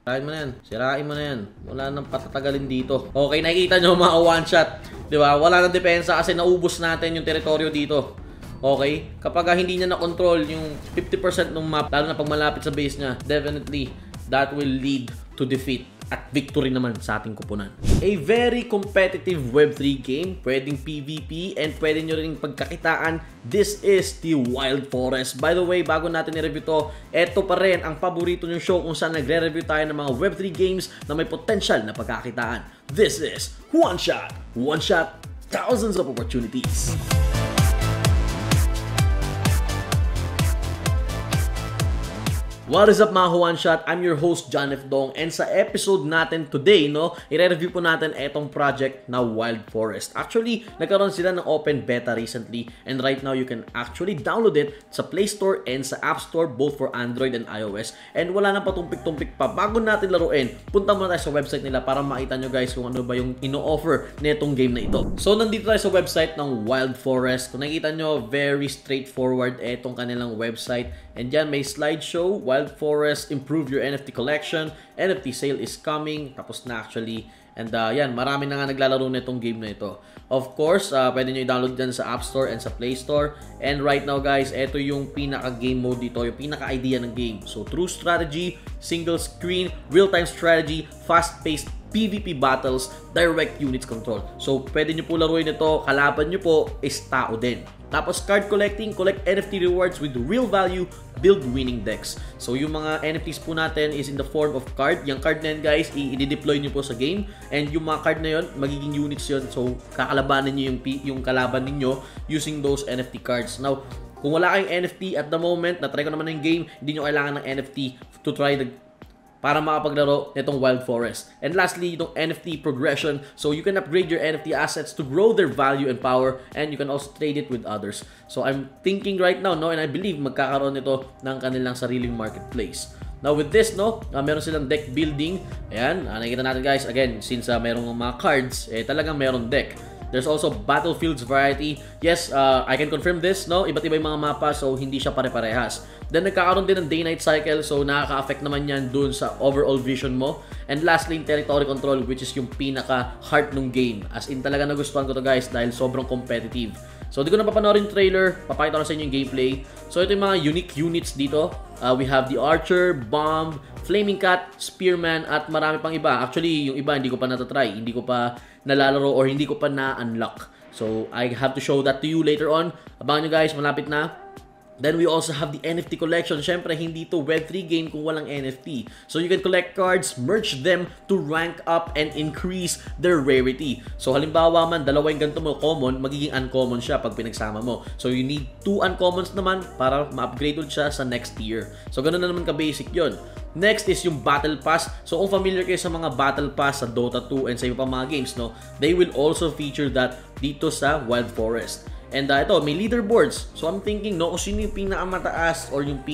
Sirain mo na yan. Sirain mo na yan. Wala nang patatagalin dito. Okay, nakikita nyo mga one shot. Diba? Wala nang depensa kasi naubos natin yung teritoryo dito. Okay? Kapag hindi niya na-control yung 50% ng map, lalo na pag malapit sa base niya, definitely, that will lead to defeat at victory naman sa ating kupunan. A very competitive Web3 game, pwedeng PvP, and pwede nyo rin pagkakitaan. This is the Wild Forest. By the way, bago natin i-review to, eto pa rin ang paborito nyong show kung saan nagre-review tayo ng mga Web3 games na may potential na pagkakitaan. This is One Shot. One Shot, thousands of opportunities. What is up mga One Shot? I'm your host John F. Dong, and sa episode natin today, i-review po natin etong project na Wild Forest. Actually, nagkaroon sila ng open beta recently, and right now you can actually download it sa Play Store and sa App Store both for Android and iOS. And wala nang patumpik-tumpik pa. Bago natin laruin, punta muna tayo sa website nila para makita nyo guys kung ano ba yung ino-offer nitong game na ito. So nandito tayo sa website ng Wild Forest. Kung nakikita nyo, very straightforward etong kanilang website. And dyan may slideshow, Wild Forest, improve your NFT collection, NFT sale is coming, tapos na actually. And yan, marami na nga naglalaro nitong game na ito. Of course, pwede nyo i-download dyan sa App Store and sa Play Store. And right now guys, ito yung pinaka-game mode dito, yung pinaka-idea ng game. So true strategy, single screen, real-time strategy, fast-paced PvP battles, direct units control. So pwede nyo po laruin ito, kalaban nyo po is tao din. Tapos card collecting, collect NFT rewards with real value, build winning decks. So yung mga NFTs po natin is in the form of card. Yung card na yan guys, i-deploy nyo po sa game. And yung mga card na yun, magiging units yun. So kakalabanin nyo yung kalaban ninyo using those NFT cards. Now, kung wala kayong NFT at the moment, na-try ko naman yung game, hindi nyo kailangan ng NFT to try para makapaglaro nitong Wild Forest. And lastly, itong NFT progression. So you can upgrade your NFT assets to grow their value and power, and you can also trade it with others. So I'm thinking right now, and I believe magkakaroon nito ng kanilang sariling marketplace. Now with this, meron silang deck building. Ayan, nakikita natin guys, again, since merong mga cards, talagang meron deck. There's also battlefields variety. Yes, I can confirm this, iba't iba yung mga mapa, so hindi siya pare-parehas. Then nagkakaroon din ng day-night cycle, so nakaka-affect naman yan dun sa overall vision mo. And lastly, territory control, which is yung pinaka-heart ng game. As in, talaga nagustuhan ko to guys dahil sobrang competitive. So di ko na papanoorin yung trailer, papakita ko na sa inyo yung gameplay. So ito yung mga unique units dito. We have the Archer, Bomb, Flaming Cat, Spearman, at marami pang iba. Actually, yung iba hindi ko pa natatry, hindi ko pa nalalaro or hindi ko pa na-unlock. So I have to show that to you later on. Abangan nyo guys, malapit na. Then we also have the NFT collection. Syempre, hindi to Web3 game kung walang NFT. So you can collect cards, merge them to rank up and increase their rarity. So halimbawa man, dalawa yung ganito mo common, magiging uncommon siya pag pinagsama mo. So you need 2 uncommons naman para ma-upgrade ulit siya sa next tier. So ganun na naman ka-basic yon. Next is yung Battle Pass. So kung familiar kayo sa mga Battle Pass sa Dota 2 and sa iba pang mga games, they will also feature that dito sa Wild Forest. And ito, may leaderboards. So I'm thinking, kung sino yung pinakamataas or yung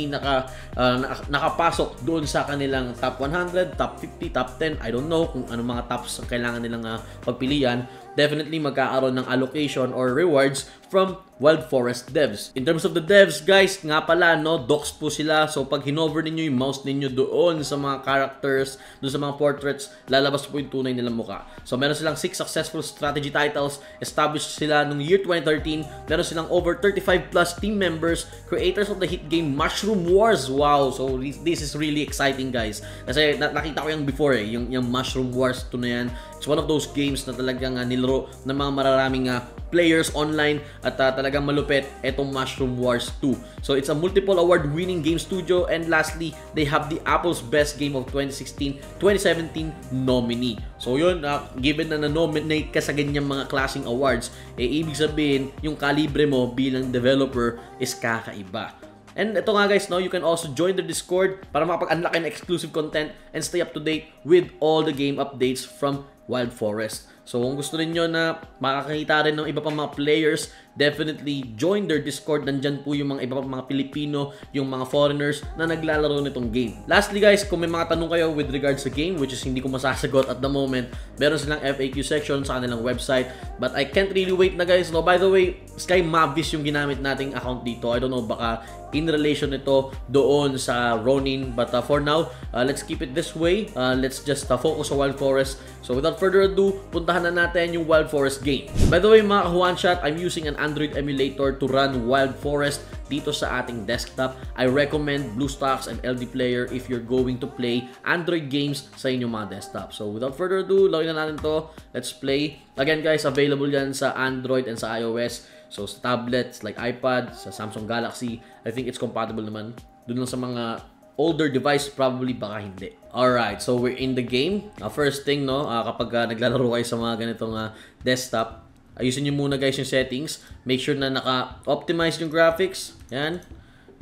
nakapasok doon sa kanilang top 100, top 50, top 10. I don't know kung anong mga tops ang kailangan nilang pagpilian. Definitely magkakaroon ng allocation or rewards from Wild Forest devs. In terms of the devs, guys, nga pala, docs po sila. So pag hinover ninyo yung mouse ninyo doon sa mga characters, doon sa mga portraits, lalabas po yung tunay nilang mukha. So meron silang 6 successful strategy titles, established sila noong year 2013. Meron silang over 35 plus team members, creators of the hit game Mushroom Wars. Wow, so this is really exciting guys. Kasi nakita ko yung before yung Mushroom Wars to na yan. It's one of those games na talagang nilaro ng mga mararaming players online at talagang malupit etong Mushroom Wars 2. So it's a multiple award winning game studio, and lastly, they have the Apple's Best Game of 2016-2017 nominee. So yun, given na na-nominate ka sa ganyang mga klaseng awards, ibig sabihin yung kalibre mo bilang developer is kakaiba. And ito nga guys, you can also join the Discord para makapag-unlock ng exclusive content and stay up to date with all the game updates from Wild Forest. So kung gusto niyo na makakita rin ng iba pang mga players definitely join their Discord. Nandyan po yung mga iba pang mga Pilipino, yung mga foreigners na naglalaro nitong game. Lastly guys, kung may mga tanong kayo with regards sa game, which is hindi ko masasagot at the moment, meron silang FAQ section sa kanilang website. But I can't really wait na guys. No, by the way, Sky Mavis yung ginamit nating account dito. I don't know, baka in relation ito doon sa Ronin. But for now, let's keep it this way. Let's just focus on Wild Forest. So without further ado, puntahan na natin yung Wild Forest game. By the way mga ka-one shot, I'm using an Android emulator to run Wild Forest dito sa ating desktop. I recommend BlueStacks and LD Player if you're going to play Android games sa inyong mga desktop. So without further ado, login na natin to. Let's play. Again guys, available yan sa Android and sa iOS. So sa tablets like iPad, sa Samsung Galaxy, I think it's compatible naman. Doon lang sa mga older device, probably baka hindi. Alright, so we're in the game. First thing, no, kapag naglalaro kayo sa mga ganitong desktop, ayusin nyo muna guys yung settings. Make sure na naka-optimize yung graphics. Yan.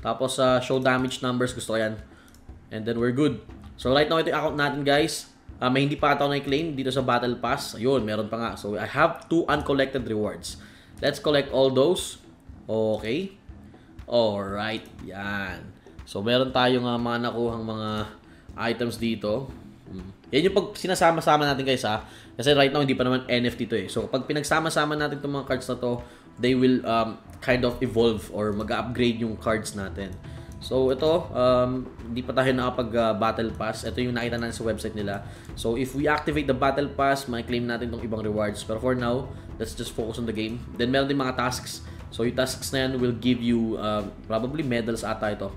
Tapos show damage numbers, gusto ko yan. And then we're good. So right now, ito yung account natin guys. May hindi pa ata na-claim dito sa Battle Pass. Ayun, meron pa nga. So I have 2 uncollected rewards. Let's collect all those. Okay. Alright. Yan. So, meron tayong mga nakuhang mga items dito. Yan yung pag sinasama-sama natin guys ha. Kasi right now, hindi pa naman NFT to eh. So, pag pinagsama-sama natin itong mga cards na to, they will kind of evolve or mag-upgrade yung cards natin. So, ito, hindi pa tayo nakapag-battle pass. Ito yung nakita natin sa website nila. So, if we activate the battle pass, may claim natin itong ibang rewards. Pero for now, let's just focus on the game. Then, meron din mga tasks. So, yung tasks na yan will give you probably medals ata ito.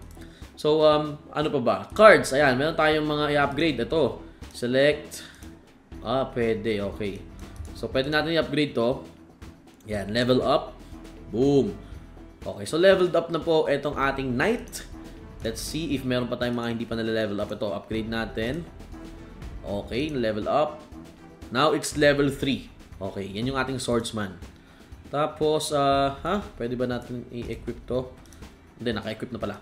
So, ano pa ba? Cards. Ayan, meron tayong mga i-upgrade. Ito, select. Pwede. Okay. So, pwede natin i-upgrade to. Ayan, level up. Boom. Okay, so leveled up na po itong ating knight. Let's see if meron pa tayong mga hindi pa nale-level up. Ito, upgrade natin. Okay, level up. Now, it's level 3. Okay, yan yung ating swordsman. Tapos, pwede ba natin i-equip to? Hindi, naka-equip na pala.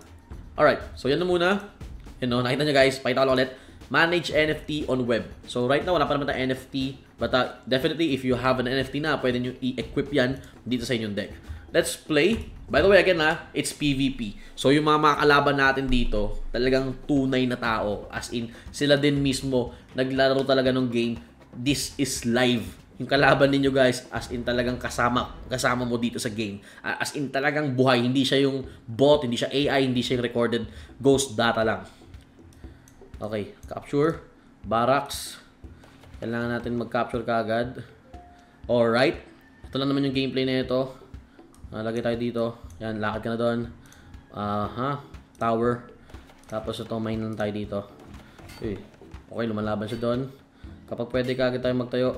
Alright, so yan na muna. Yun no, nakita nyo guys, pakita ko ulit. Manage NFT on web. So right now, wala pa naman tayong NFT. But definitely, if you have an NFT na, pwede nyo i-equip yan dito sa inyong deck. Let's play. By the way, again it's PvP. So yung mga makakalaban natin dito, talagang tunay na tao. As in, sila din mismo, naglalaro talaga ng game. This is live. Yung kalaban ninyo guys, as in talagang kasama mo dito sa game. As in talagang buhay. Hindi siya yung bot, hindi siya AI, hindi siya yung recorded ghost data lang. Okay, capture. Barracks. Kailangan natin mag-capture kaagad. Alright. Ito lang naman yung gameplay na ito. Lagay tayo dito. Yan, lakad ka na doon. Tower. Tapos ito, mine lang tayo dito. Okay, lumalaban siya doon. Kapag pwede kaagad tayo magtayo.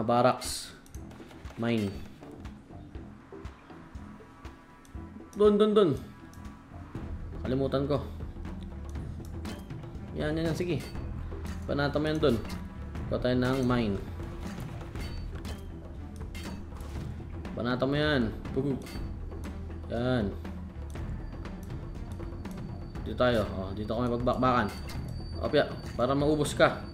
Barracks. Mine. Doon. Kalimutan ko. Yan, sige. Panata mo yan doon. Kuha tayo ng mine. Panata mo yan. Yan. Dito tayo. Dito kami pagbakbakan. Opya, para maubos ka.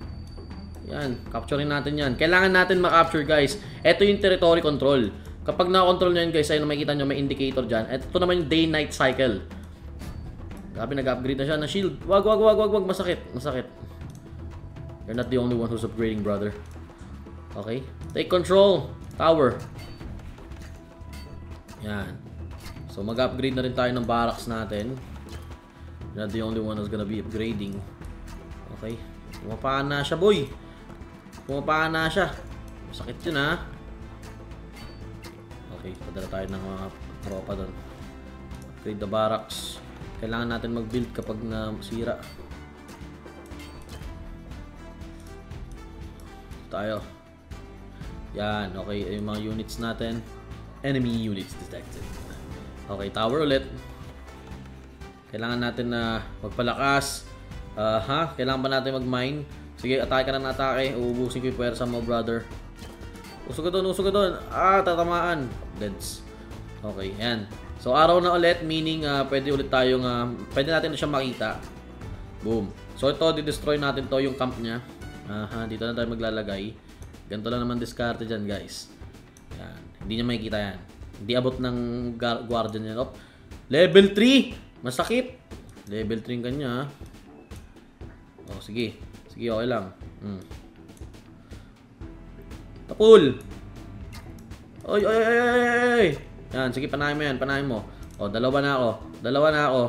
Yan, capturein natin yan. Kailangan natin ma-capture guys. Ito yung territory control. Kapag na-control nyo yan guys, ayun makikita nyo may indicator dyan. Ito naman yung day-night cycle. Grabe, nag-upgrade na siya na shield. Wag. Masakit. You're not the only one who's upgrading, brother. Okay. Take control. Tower. Yan. So, mag-upgrade na rin tayo ng barracks natin. You're not the only one who's gonna be upgrading. Okay. Pumapaan na siya, boy. Masakit yun, ha. Okay. Padala tayo ng mga tropa doon. Upgrade the barracks. Kailangan natin mag-build kapag nasira. Tayo. Yan. Okay. Yung mga units natin. Enemy units detected. Okay. Tower ulit. Kailangan natin na magpalakas. Kailangan ba natin mag-mine? Sige, atake ka na ng atake. Uubusin ko yung pwersa mo, brother. Usog ka doon. Tatamaan. Deads. Okay, yan. So, araw na ulit, meaning pwede ulit tayong, pwede natin na siya makita. Boom. So, ito, di-destroy natin to yung camp niya. Dito na tayo maglalagay. Ganito lang naman diskarte dyan, guys. Yan. Hindi niya makikita yan. Hindi abot ng guardian yan. Oh, level 3! Masakit! Level 3 yung kanya, ha? Oh, sige. Sige, okay lang. Tapul! Oy, oy, oy, oy, oy! Yan, sige, panahin mo yan. Panahin mo. Oh, dalawa na ako. Dalawa na ako.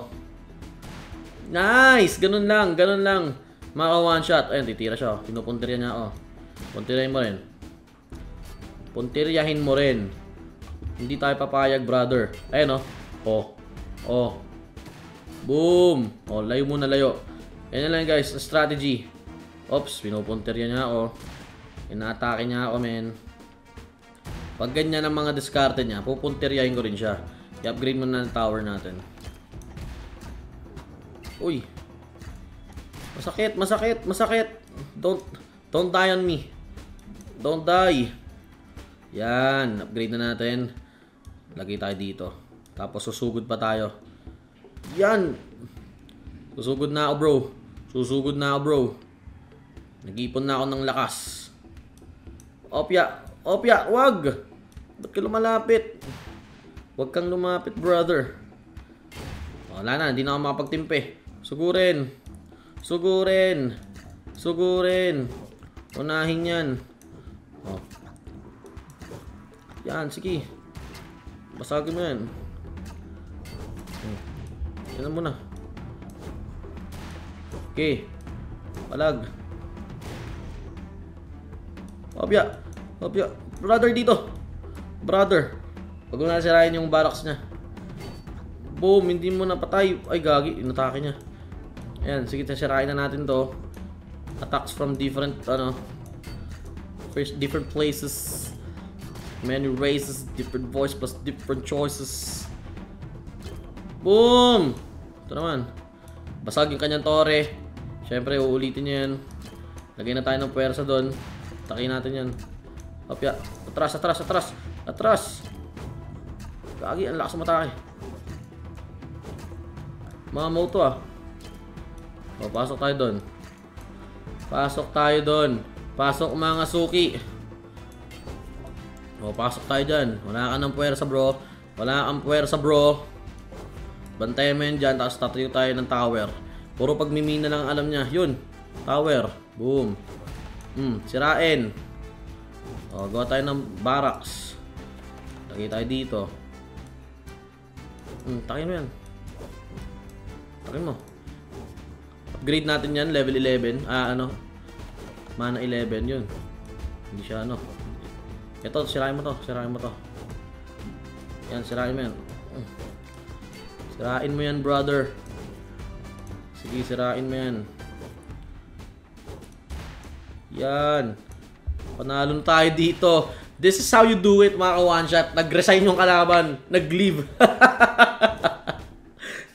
Nice! Ganun lang, ganun lang. Maka one shot. Ayun, titira siya. Pinupuntirya niya ako. Puntiryahin mo rin. Puntiryahin mo rin. Hindi tayo papayag, brother. Ayun, oh. Oh. Oh. Boom! Oh, layo muna, layo. Yan lang, guys. Strategy. Oops, pinupuntirya niya ako. Inaatake niya ako, men. Pag ganyan ang mga diskarte niya, pupuntiryahin ko rin siya. I-upgrade mo na ng tower natin. Uy. Masakit, masakit, masakit. Don't die on me. Don't die. Yan, upgrade na natin. Lagay tayo dito. Tapos susugod pa tayo. Yan. Susugod na ako, bro. Susugod na ako, bro. Nag-ipon na ako ng lakas. Opya. Opya, wag. Ba't ka lumalapit? Wag kang lumapit, brother. Wala na, hindi na ako makapagtimpe. Sugurin. Sugurin. Sugurin. Unahin yan. Oh. Yan, sige. Basagin mo yan. Yan mo na. Okay. Palag. Opya. Opya. Brother dito. Brother. Huwag mo na sirain yung barracks niya. Boom. Hindi mo napatay. Ay, gagi. Inatake niya. Ayan. Sige, sirain na natin to. Attacks from different, different places. Many races. Different voice plus different choices. Boom. Ito naman. Basag yung kanyang tore. Siyempre, uulitin niya yan. Lagay na tayo ng puwersa doon. Takin natin yan. Opya. Atras, atras, atras. Atras. Gagi, ang lakas matake. Mga moto, ah. O, pasok tayo doon. Pasok tayo doon. Pasok mga suki. O, pasok tayo dyan. Wala ka ng puwersa, bro. Wala kang puwersa, bro. Bantayan mo yan dyan. Tapos tatayo tayo ng tower. Puro pagmimina lang alam niya. Yun. Tower. Boom. Sirain. O, gawa tayo ng barracks. Lagay tayo dito. Takin mo yan. Takin mo. Upgrade natin yan. Level 11. Mana 11 yun. Hindi siya Ito, sirain mo to. Sirain mo to. Yan, sirain mo yan. Sirain mo yan, brother. Sige, sirain mo yan. Yan. Panalo tayo dito. This is how you do it, mga ka-one shot. Nag-resign yung kalaban. Nag-leave.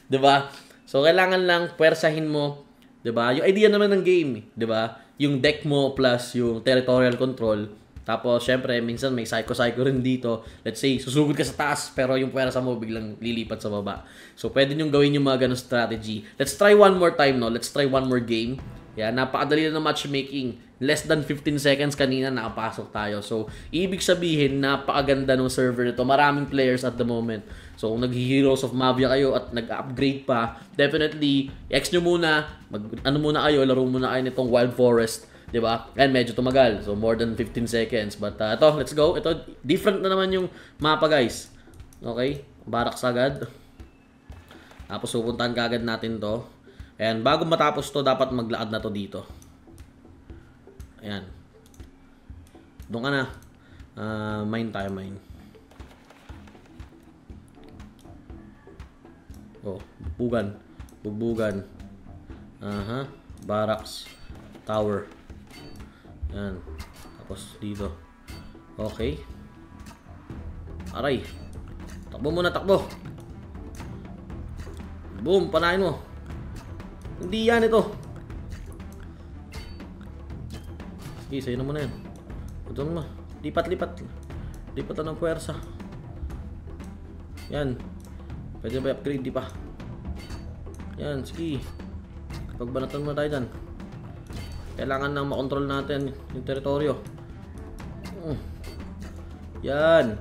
Diba? So, kailangan lang puwersahin mo. Diba? Yung idea naman ng game. Diba? Yung deck mo plus yung territorial control. Tapos, syempre, minsan may psycho-psycho rin dito. Let's say, susugod ka sa taas, pero yung puwersa mo biglang lilipat sa baba. So, pwede nyo gawin yung mga ganong strategy. Let's try one more time, no? Let's try one more game. Yeah, napakadali na ng matchmaking. Less than 15 seconds kanina nakapasok tayo. So, ibig sabihin, napakaganda ng server nito. Maraming players at the moment. So, kung nag-Heroes of Mavia kayo at nag-upgrade pa, definitely, X nyo muna. Muna kayo, laro muna kayo nitong Wild Forest. Diba? And medyo tumagal. So, more than 15 seconds. But, ito, let's go. Ito, different na naman yung mapa, guys. Okay? Barracks agad. Tapos, pupuntahan kagad natin to. And, bago matapos to, dapat maglakad na to dito. Ayan. Doon ka na. Mine tayo, mine. Oh, bugbugan. Bugbugan. Aha. Barracks. Tower. Ayan. Tapos dito. Okay. Aray. Takbo muna, takbo. Boom, panahin mo. Hindi yan ito. Sige, sa'yo na muna yan. Ito mo. Lipat, lipat. Lipat na ng puwersa. Yan. Pwede ba i-upgrade? Di pa. Yan, sige. Pagbanatan mo tayo dyan. Kailangan nang makontrol natin yung teritoryo. Yan.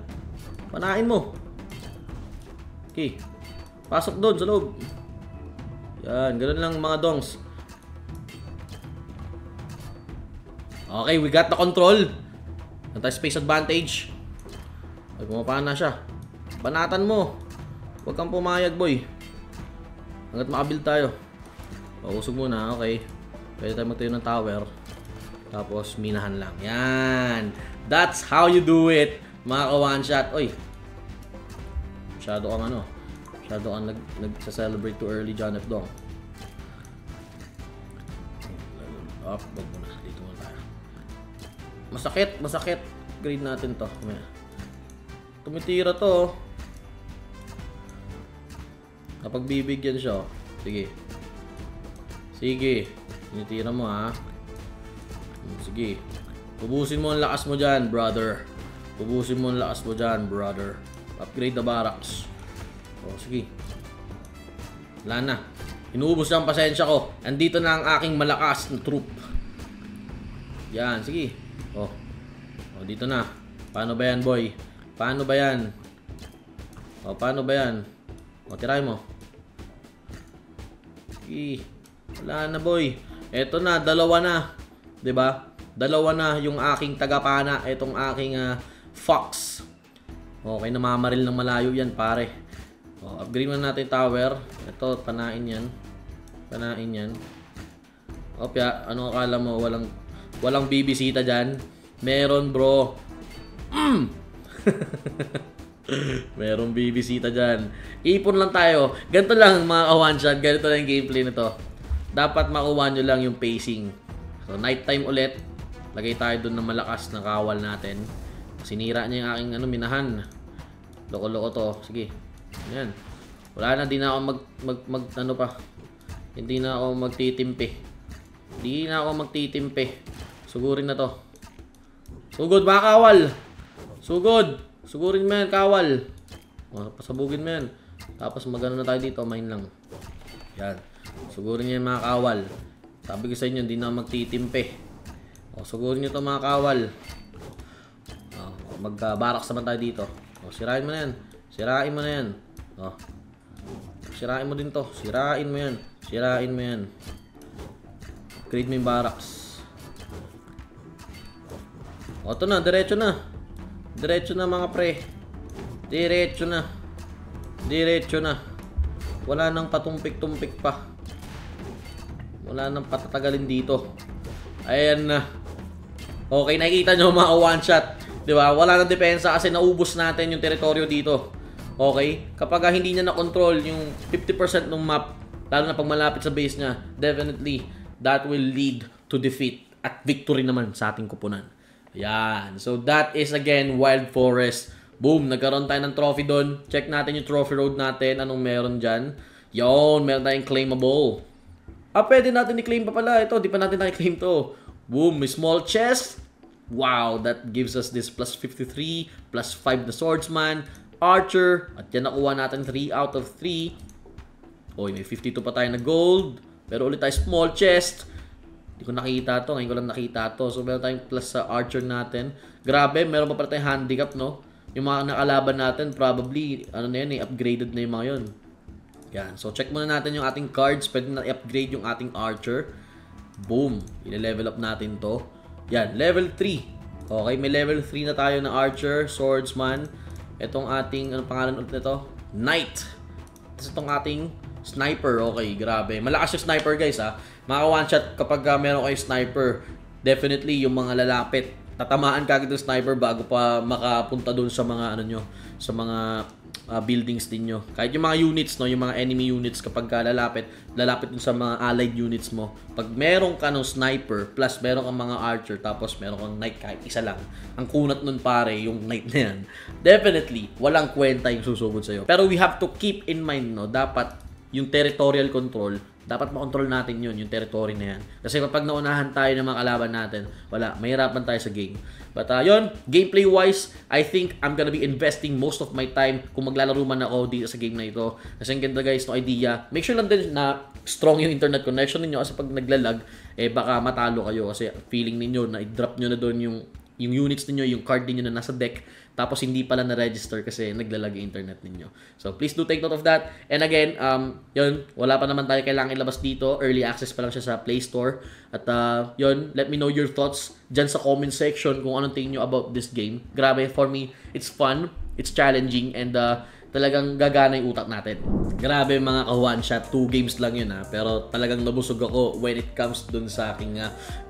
Panain mo. Okay. Pasok doon sa loob. Yan, ganun lang mga dongs. Okay, we got the control. Anti-space advantage. Ay, pumapana siya. Banatan mo. Huwag kang pumayag, boy. Hanggat makabuild tayo. Pausog muna, okay. Pwede tayo magtayo ng tower. Tapos, minahan lang. Yan. That's how you do it, mga ka-one shot. Oy. Masyado kang ano. Masyado kang nagsa-celebrate too early, John F. Dong. Up, wag muna. Dito muna tayo. Masakit, masakit. Grade natin to. Tumitira to. Kapag bibigyan siya, sige. Sige. Tinitira mo, ha. Sige. Ubusin mo ang lakas mo dyan, brother. Ubusin mo ang lakas mo dyan, brother. Upgrade the barracks. O, sige. Wala na. Inuubos na ang pasensya ko. Andito na ang aking malakas na troop. Yan, sige. O, dito na. Paano ba yan, boy? Paano ba yan? O, paano ba yan? O, tirahin mo. Sige. Wala na, boy. Eto na, dalawa na. 'Di ba? Dalawa na yung aking tagapana, etong aking fox. Okay, namamaril ng malayo yan, pare. O, upgrade na natin tower. Ito, panain yan. Panain yan. Opya, ano akala mo? Walang bibisita dyan? Meron, bro. Merong bibisita dyan. Ipon lang tayo. Ganito lang mga ka-one shot. Ganito lang yung gameplay nito. Dapat makuha nyo lang yung pacing. So, nighttime ulit. Lagay tayo dun ng malakas na kawal natin. Sinira niya yung aking minahan. Loko-loko to. Sige. Ayan. Wala na. Di na ako ano pa. Hindi na ako magtitimpi. Hindi na ako magtitimpi. Sugurin na to. Sugod mga kawal. Sugod. Sugurin mo yan, kawal. O, pasabugin mo yan. Tapos magano na tayo dito. Mine lang. Yan. Sugurin niyo yung mga kawal. Sabi ko sa inyo, hindi na magtitimpi. O, sugurin niyo to mga kawal. Mag-barracks naman tayo dito. O, sirain mo na yan. Sirain mo na yan. O. Sirain mo din to. Sirain mo yan. Sirain mo yan. Create mo yung barracks. O, ito na. Diretso na. Diretso na mga pre. Diretso na. Diretso na. Wala nang patumpik-tumpik pa. Wala nang patatagalin dito. Ayan na. Okay, nakikita nyo mga one shot. Diba? Wala nang depensa kasi naubos natin yung teritoryo dito. Okay? Kapag hindi niya na-control yung 50% ng map, lalo na pag malapit sa base niya, definitely, that will lead to defeat at victory naman sa ating kupunan. Ayan. So, that is again, Wild Forest. Boom! Nagkaroon tayo ng trophy doon. Check natin yung trophy road natin. Anong meron dyan? Yon, meron tayong claimable. Pwede natin i-claim pa pala. Ito, di pa natin na-claim to. Boom! May small chest. Wow! That gives us this plus 53, plus 5 na swordsman, archer. At yan nakuha natin 3 out of 3. Oy, may 52 pa tayo na gold. Pero ulit tayo small chest. Hindi ko nakita to. Ngayon ko lang nakita to. So, meron tayong plus sa archer natin. Grabe, meron pa pala tayong handicap, no? Yung mga nakalaban natin, probably, ano na yan, upgraded na yung mga yun. Yan. So, check muna natin yung ating cards. Pwede na i-upgrade yung ating archer. Boom. I-level up natin to. Yan. Level 3. Okay, may level 3 na tayo na archer, swordsman. Itong ating, anong pangalan ulit nito? Knight. Tapos itong ating sniper. Okay, grabe. Malakas yung sniper, guys, ha. Mga one shot kapag meron kayo sniper, definitely yung mga lalapit, tatamaan kagad ng sniper bago pa makapunta doon sa mga ano nyo, sa mga buildings din nyo. Kahit yung mga units, no, yung mga enemy units kapag lalapit dun sa mga allied units mo. Pag meron ka ng sniper plus meron kang mga archer tapos meron kang knight kahit isa lang, ang kunat nun pare yung knight na yan. Definitely, walang kwenta yung susugod sa'yo. Pero we have to keep in mind, no, dapat yung territorial control, dapat makontrol natin yun, yung territory na yan. Kasi kapag naunahan tayo ng mga kalaban natin, wala, mahirapan tayo sa game. But yun, gameplay-wise, I think I'm gonna be investing most of my time kung maglalaro man ako dito sa game na ito. Kasi ang ganda guys, no idea. Make sure lang din na strong yung internet connection ninyo kasi pag naglalag, baka matalo kayo kasi feeling ninyo na i-drop nyo na doon yung units niyo, yung card niyo na nasa deck, tapos hindi pala na-register kasi naglalag yung internet ninyo. So, please do take note of that. And again, yun, wala pa naman tayo kailangan ilabas dito. Early access pa lang siya sa Play Store. At yun, let me know your thoughts dyan sa comment section kung anong tingin nyo about this game. Grabe, for me, it's fun, it's challenging, and talagang gagana yung utak natin. Grabe mga ka-one shot, 2 games lang yun pero talagang nabusog ako when it comes dun sa aking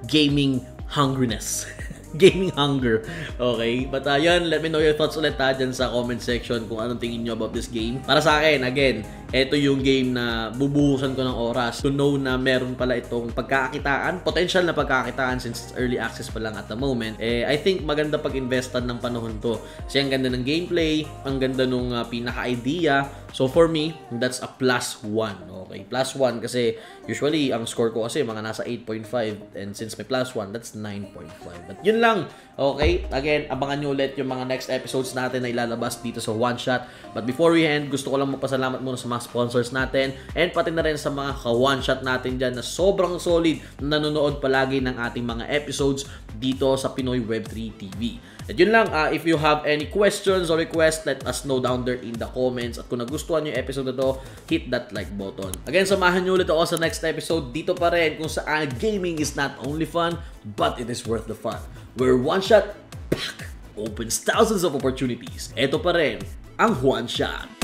gaming hungriness. Gaming hunger. Okay? But yun, let me know your thoughts ulit dyan sa comment section kung anong tingin nyo about this game. Para sa akin, again, ito yung game na bubuhusan ko ng oras to know na meron pala itong pagkakakitaan, potential na pagkakakitaan since early access pa lang at the moment. I think maganda pag-investan ng panahon to. Kasi ang ganda ng gameplay, ang ganda nung pinaka-idea. So for me, that's a +1. Okay? +1 kasi usually ang score ko kasi mga nasa 8.5 and since may +1, that's 9.5. But yun lang. Okay? Again, abangan nyo ulit yung mga next episodes natin na ilalabas dito sa One Shot. But before we end, gusto ko lang magpasalamat muna sa mga sponsors natin and pati na rin sa mga ka-One Shot natin dyan na sobrang solid na nanonood palagi ng ating mga episodes dito sa Pinoy Web3 TV. At yun lang, if you have any questions or requests, let us know down there in the comments. At kung nagustuhan nyo yung episode na to, hit that like button. Again, samahan nyo ulit ako sa next episode dito pa rin kung saan gaming is not only fun, but it is worth the fun. Where One Shot opens thousands of opportunities. Ito pa rin ang One Shot.